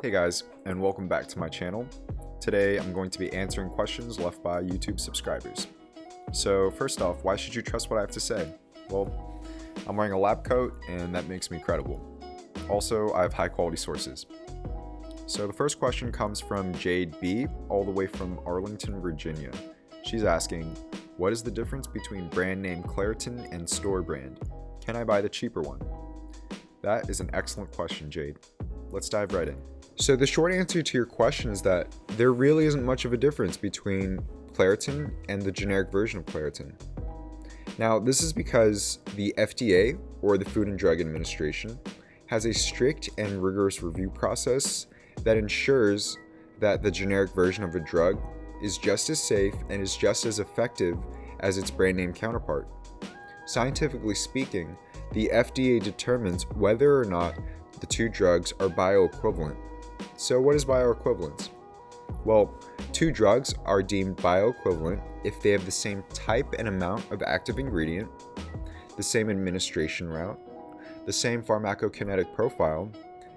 Hey guys, and welcome back to my channel. Today I'm going to be answering questions left by YouTube subscribers. So first off, why should you trust what I have to say? Well, I'm wearing a lab coat and that makes me credible. Also, I have high quality sources. So the first question comes from Jade B, all the way from Arlington, Virginia. She's asking, what is the difference between brand name Claritin and store brand? Can I buy the cheaper one? That is an excellent question, Jade. Let's dive right in. So the short answer to your question is that there really isn't much of a difference between Claritin and the generic version of Claritin. Now, this is because the FDA, or the Food and Drug Administration, has a strict and rigorous review process that ensures that the generic version of a drug is just as safe and is just as effective as its brand name counterpart. Scientifically speaking, the FDA determines whether or not the two drugs are bioequivalent. So what is bioequivalence? Well, two drugs are deemed bioequivalent if they have the same type and amount of active ingredient, the same administration route, the same pharmacokinetic profile,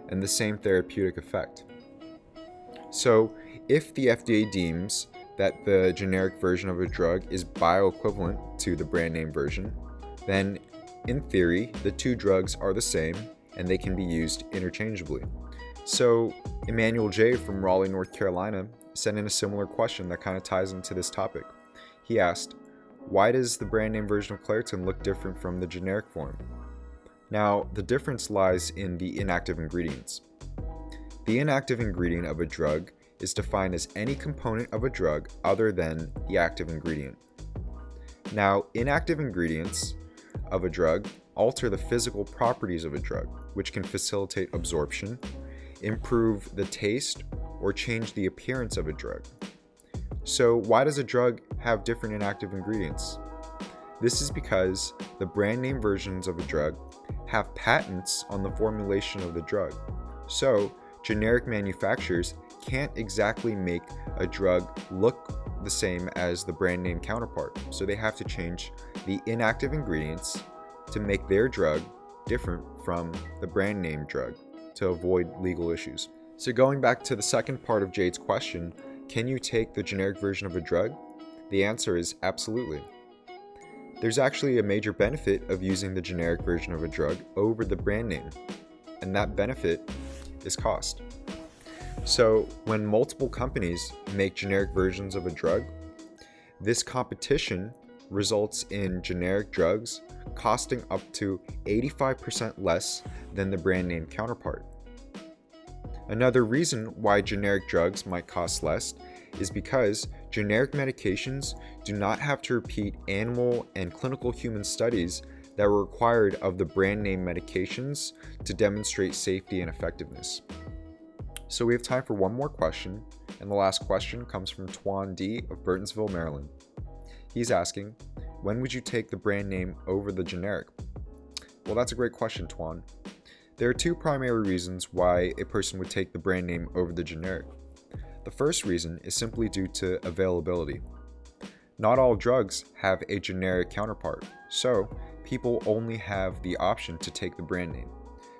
and the same therapeutic effect. So if the FDA deems that the generic version of a drug is bioequivalent to the brand name version, then in theory, the two drugs are the same and they can be used interchangeably. So Emmanuel J. from Raleigh, North Carolina sent in a similar question that kind of ties into this topic. He asked, why does the brand name version of Claritin look different from the generic form? Now, the difference lies in the inactive ingredients. The inactive ingredient of a drug is defined as any component of a drug other than the active ingredient. Now, inactive ingredients of a drug alter the physical properties of a drug, which can facilitate absorption, improve the taste, or change the appearance of a drug. So why does a drug have different inactive ingredients? This is because the brand name versions of a drug have patents on the formulation of the drug. So generic manufacturers can't exactly make a drug look the same as the brand name counterpart. So they have to change the inactive ingredients to make their drug different from the brand name drug to avoid legal issues. So going back to the second part of Jade's question, can you take the generic version of a drug? The answer is absolutely. There's actually a major benefit of using the generic version of a drug over the brand name, and that benefit is cost. So when multiple companies make generic versions of a drug, this competition results in generic drugs costing up to 85% less than the brand name counterpart. Another reason why generic drugs might cost less is because generic medications do not have to repeat animal and clinical human studies that were required of the brand name medications to demonstrate safety and effectiveness. So we have time for one more question, and the last question comes from Twan D. of Burtonsville, Maryland. He's asking, when would you take the brand name over the generic? Well, that's a great question, Twan. There are two primary reasons why a person would take the brand name over the generic. The first reason is simply due to availability. Not all drugs have a generic counterpart, so people only have the option to take the brand name.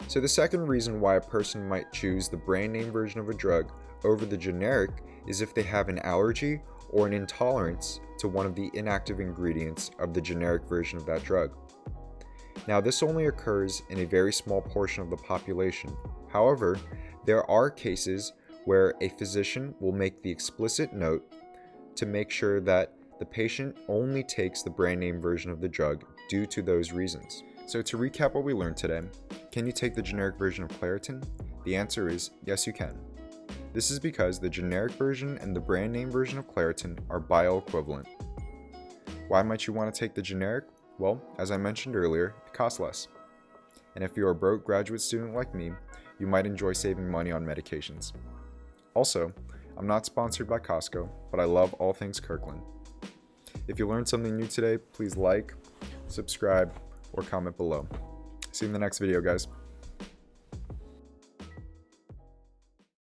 So the second reason why a person might choose the brand name version of a drug over the generic is if they have an allergy or an intolerance to one of the inactive ingredients of the generic version of that drug. Now, this only occurs in a very small portion of the population. However, there are cases where a physician will make the explicit note to make sure that the patient only takes the brand name version of the drug due to those reasons. So to recap what we learned today, can you take the generic version of Claritin? The answer is yes, you can. This is because the generic version and the brand name version of Claritin are bioequivalent. Why might you want to take the generic? Well, as I mentioned earlier, it costs less. And if you're a broke graduate student like me, you might enjoy saving money on medications. Also, I'm not sponsored by Costco, but I love all things Kirkland. If you learned something new today, please like, subscribe, or comment below. See you in the next video, guys.